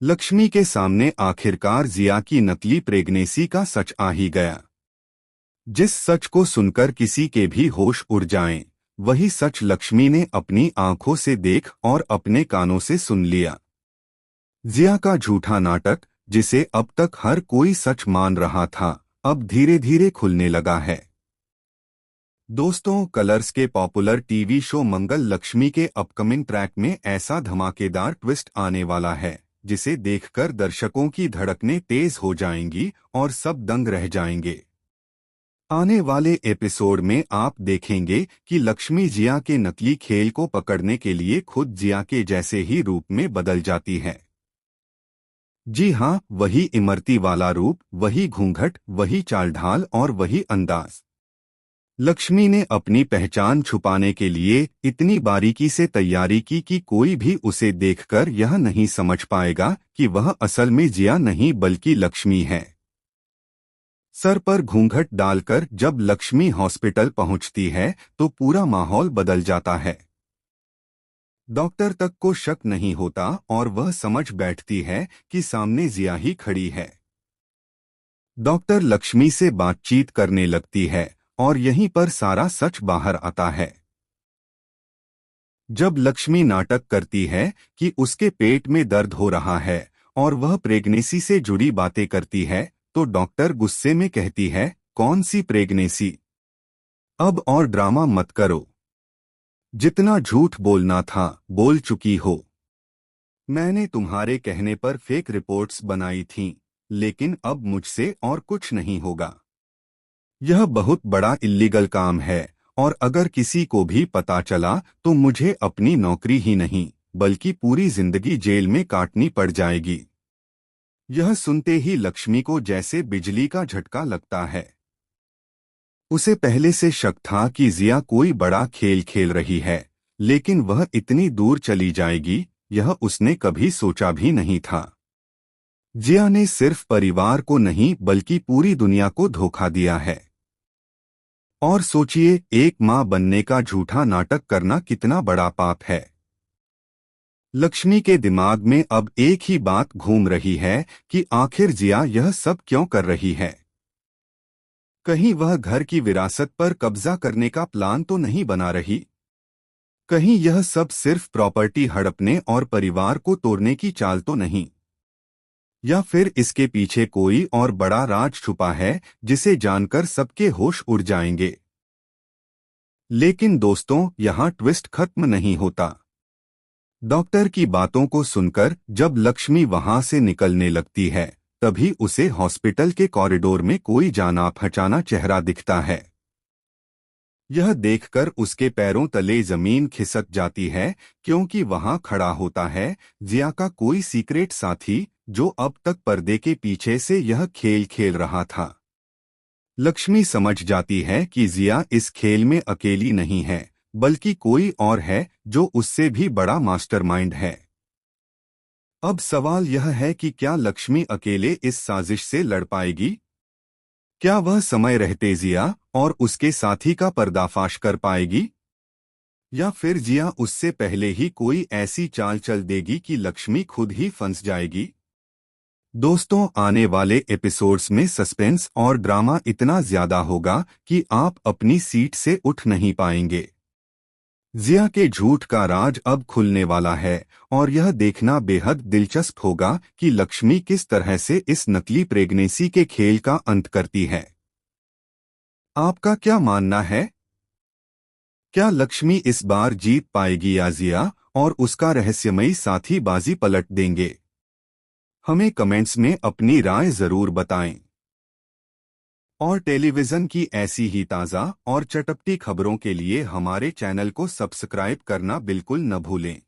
लक्ष्मी के सामने आखिरकार जिया की नकली प्रेगनेंसी का सच आ ही गया। जिस सच को सुनकर किसी के भी होश उड़ जाएं, वही सच लक्ष्मी ने अपनी आंखों से देख और अपने कानों से सुन लिया। जिया का झूठा नाटक, जिसे अब तक हर कोई सच मान रहा था, अब धीरे धीरे खुलने लगा है। दोस्तों, कलर्स के पॉपुलर टीवी शो मंगल लक्ष्मी के अपकमिंग ट्रैक में ऐसा धमाकेदार ट्विस्ट आने वाला है जिसे देखकर दर्शकों की धड़कनें तेज हो जाएंगी और सब दंग रह जाएंगे। आने वाले एपिसोड में आप देखेंगे कि लक्ष्मी जिया के नकली खेल को पकड़ने के लिए खुद जिया के जैसे ही रूप में बदल जाती है। जी हाँ, वही इमरती वाला रूप, वही घूंघट, वही चाल ढाल और वही अंदाज। लक्ष्मी ने अपनी पहचान छुपाने के लिए इतनी बारीकी से तैयारी की कि कोई भी उसे देखकर यह नहीं समझ पाएगा कि वह असल में जिया नहीं बल्कि लक्ष्मी है। सर पर घूंघट डालकर जब लक्ष्मी हॉस्पिटल पहुंचती है तो पूरा माहौल बदल जाता है। डॉक्टर तक को शक नहीं होता और वह समझ बैठती है कि सामने जिया ही खड़ी है। डॉक्टर लक्ष्मी से बातचीत करने लगती है और यहीं पर सारा सच बाहर आता है। जब लक्ष्मी नाटक करती है कि उसके पेट में दर्द हो रहा है और वह प्रेगनेंसी से जुड़ी बातें करती है, तो डॉक्टर गुस्से में कहती है, कौन सी प्रेगनेंसी? अब और ड्रामा मत करो। जितना झूठ बोलना था बोल चुकी हो। मैंने तुम्हारे कहने पर फेक रिपोर्ट्स बनाई थीं, लेकिन अब मुझसे और कुछ नहीं होगा। यह बहुत बड़ा इल्लीगल काम है और अगर किसी को भी पता चला तो मुझे अपनी नौकरी ही नहीं बल्कि पूरी जिंदगी जेल में काटनी पड़ जाएगी। यह सुनते ही लक्ष्मी को जैसे बिजली का झटका लगता है। उसे पहले से शक था कि जिया कोई बड़ा खेल खेल रही है, लेकिन वह इतनी दूर चली जाएगी, यह उसने कभी सोचा भी नहीं था। जिया ने सिर्फ परिवार को नहीं बल्कि पूरी दुनिया को धोखा दिया है। और सोचिए, एक मां बनने का झूठा नाटक करना कितना बड़ा पाप है। लक्ष्मी के दिमाग में अब एक ही बात घूम रही है कि आखिर जिया यह सब क्यों कर रही है। कहीं वह घर की विरासत पर कब्जा करने का प्लान तो नहीं बना रही? कहीं यह सब सिर्फ प्रॉपर्टी हड़पने और परिवार को तोड़ने की चाल तो नहीं? या फिर इसके पीछे कोई और बड़ा राज छुपा है जिसे जानकर सबके होश उड़ जाएंगे? लेकिन दोस्तों, यहाँ ट्विस्ट खत्म नहीं होता। डॉक्टर की बातों को सुनकर जब लक्ष्मी वहां से निकलने लगती है, तभी उसे हॉस्पिटल के कॉरिडोर में कोई जाना पहचाना चेहरा दिखता है। यह देखकर उसके पैरों तले जमीन खिसक जाती है, क्योंकि वहां खड़ा होता है जिया का कोई सीक्रेट साथी, जो अब तक पर्दे के पीछे से यह खेल खेल रहा था। लक्ष्मी समझ जाती है कि जिया इस खेल में अकेली नहीं है, बल्कि कोई और है जो उससे भी बड़ा मास्टरमाइंड है। अब सवाल यह है कि क्या लक्ष्मी अकेले इस साजिश से लड़ पाएगी? क्या वह समय रहते जिया और उसके साथी का पर्दाफाश कर पाएगी? या फिर जिया उससे पहले ही कोई ऐसी चाल चल देगी कि लक्ष्मी खुद ही फंस जाएगी? दोस्तों, आने वाले एपिसोड्स में सस्पेंस और ड्रामा इतना ज्यादा होगा कि आप अपनी सीट से उठ नहीं पाएंगे। जिया के झूठ का राज अब खुलने वाला है और यह देखना बेहद दिलचस्प होगा कि लक्ष्मी किस तरह से इस नकली प्रेगनेंसी के खेल का अंत करती है। आपका क्या मानना है? क्या लक्ष्मी इस बार जीत पाएगी या जिया और उसका रहस्यमयी साथी बाजी पलट देंगे? हमें कमेंट्स में अपनी राय जरूर बताएं। और टेलीविजन की ऐसी ही ताज़ा और चटपटी खबरों के लिए हमारे चैनल को सब्सक्राइब करना बिल्कुल न भूलें।